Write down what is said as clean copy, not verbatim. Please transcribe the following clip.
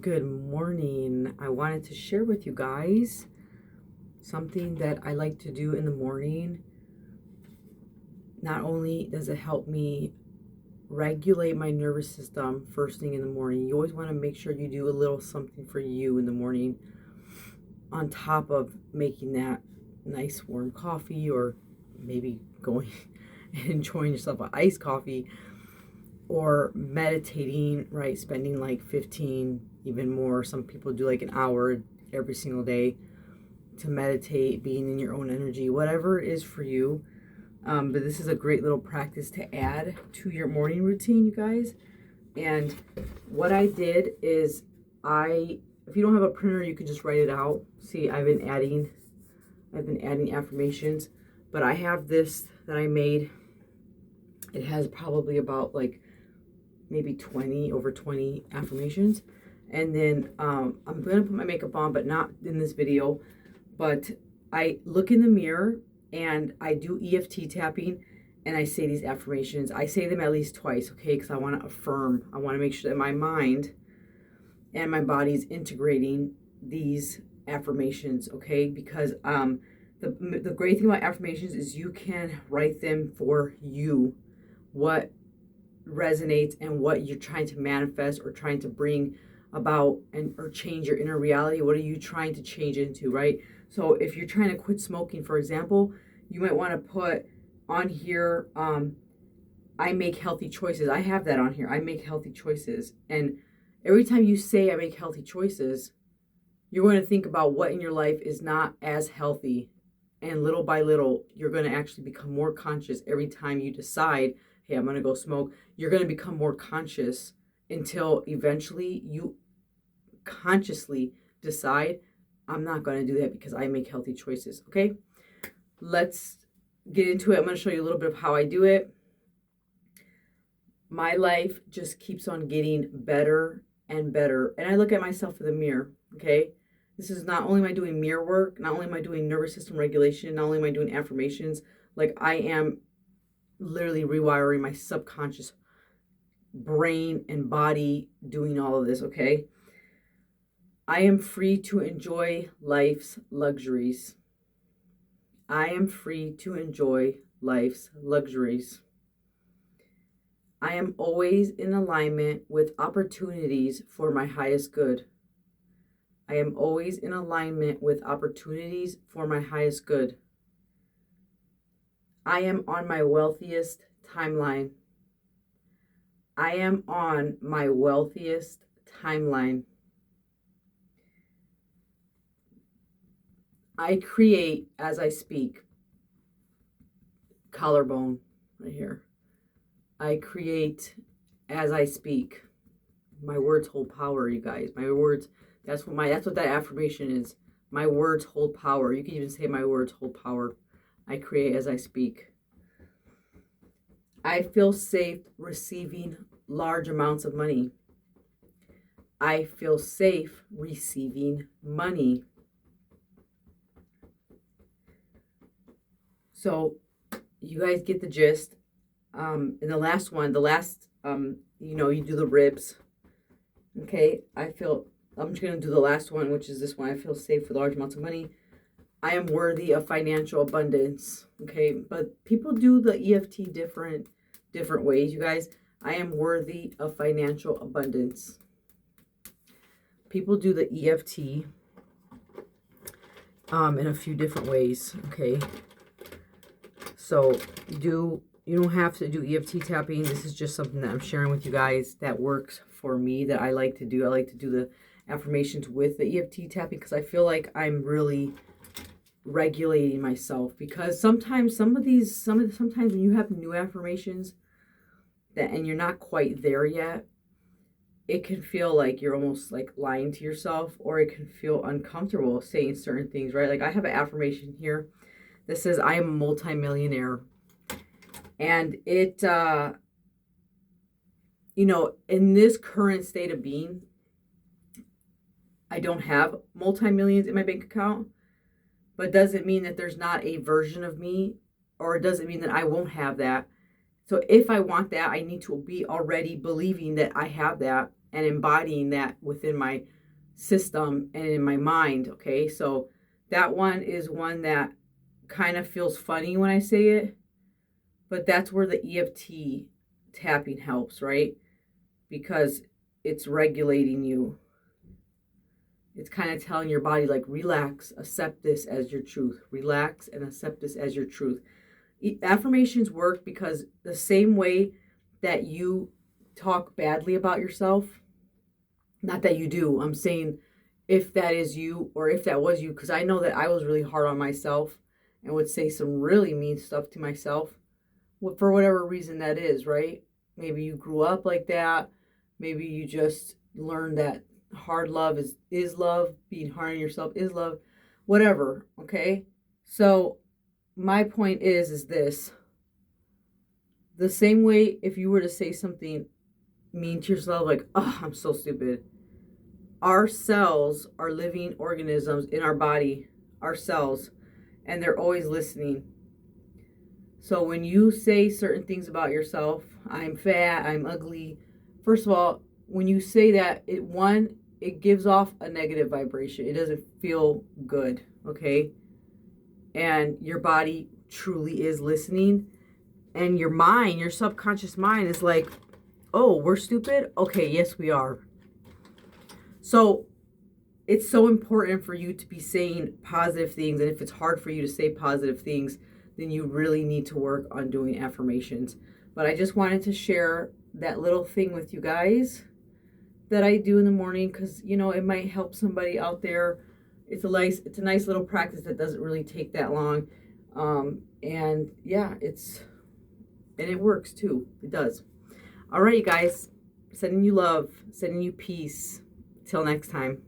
Good morning. I wanted to share with you guys something that I like to do in the morning. Not only does it help me regulate my nervous system first thing in the morning, you always want to make sure you do a little something for you in the morning on top of making that nice warm coffee, or maybe going and enjoying yourself an iced coffee, or meditating, right? Spending like 15, even more. Some people do like an hour every single day to meditate, being in your own energy, whatever it is for you. But this is a great little practice to add to your morning routine, you guys. And what I did is if you don't have a printer, you can just write it out. See, I've been adding affirmations, but I have this that I made. It has probably about like maybe over 20 affirmations. And then I'm going to put my makeup on, but not in this video. But I look in the mirror and I do EFT tapping and I say these affirmations. I say them at least twice, okay? Because I want to affirm. I want to make sure that my mind and my body's integrating these affirmations, okay? Because the great thing about affirmations is you can write them for you, what resonates and what you're trying to manifest or trying to bring about or change your inner reality. What are you trying to change into, right? So if you're trying to quit smoking, for example, you might want to put on here, I make healthy choices. I have that on here. I make healthy choices. And every time you say I make healthy choices, you're going to think about what in your life is not as healthy. And little by little, you're going to actually become more conscious every time you decide, hey, I'm going to go smoke. You're going to become more conscious until eventually you consciously decide, I'm not going to do that because I make healthy choices, okay? Let's get into it. I'm going to show you a little bit of how I do it. My life just keeps on getting better and better. And I look at myself in the mirror, okay? This is not only am I doing mirror work, not only am I doing nervous system regulation, not only am I doing affirmations, like I am literally rewiring my subconscious brain and body doing all of this, okay? I am free to enjoy life's luxuries. I am free to enjoy life's luxuries. I am always in alignment with opportunities for my highest good. I am always in alignment with opportunities for my highest good. I am on my wealthiest timeline. I am on my wealthiest timeline. I create as I speak. Collarbone right here. I create as I speak. My words hold power, you guys. My words, that's what that affirmation is. My words hold power. You can even say my words hold power. I create as I speak. I feel safe receiving large amounts of money. I feel safe receiving money. So you guys get the gist. And the last, you do the ribs. Okay, I'm just going to do the last one, which is this one. I feel safe for large amounts of money. I am worthy of financial abundance. Okay, but people do the EFT different ways, you guys. I am worthy of financial abundance. People do the EFT in a few different ways, okay? So you don't have to do EFT tapping. This is just something that I'm sharing with you guys that works for me, that I like to do. I like to do the affirmations with the EFT tapping because I feel like I'm really regulating myself. Because sometimes sometimes when you have new affirmations and you're not quite there yet, it can feel like you're almost like lying to yourself, or it can feel uncomfortable saying certain things, right? Like I have an affirmation here that says I am a multimillionaire. And it, in this current state of being, I don't have multi-millions in my bank account, but doesn't mean that there's not a version of me, or it doesn't mean that I won't have that. So if I want that, I need to be already believing that I have that and embodying that within my system and in my mind. Okay, so that one is one that kind of feels funny when I say it, but that's where the EFT tapping helps, right? Because it's regulating you. It's kind of telling your body, like, relax, accept this as your truth. Relax and accept this as your truth. Affirmations work because the same way that you talk badly about yourself, not that you do, I'm saying if that is you or if that was you, because I know that I was really hard on myself and would say some really mean stuff to myself for whatever reason that is, right? Maybe you grew up like that. Maybe you just learned that hard love is love. Being hard on yourself is love. Whatever, okay? So my point is this. The same way if you were to say something mean to yourself, like, oh, I'm so stupid. Our cells are living organisms in our body, our cells, and they're always listening. So when you say certain things about yourself, I'm fat, I'm ugly, first of all, when you say that, it gives off a negative vibration. It doesn't feel good, okay? And your body truly is listening. And your mind, your subconscious mind is like, oh, we're stupid? Okay, yes, we are. So it's so important for you to be saying positive things. And if it's hard for you to say positive things, then you really need to work on doing affirmations. But I just wanted to share that little thing with you guys that I do in the morning because, it might help somebody out there. It's a nice little practice that doesn't really take that long. And yeah, and it works too. It does. All right, you guys, sending you love, sending you peace. Till next time.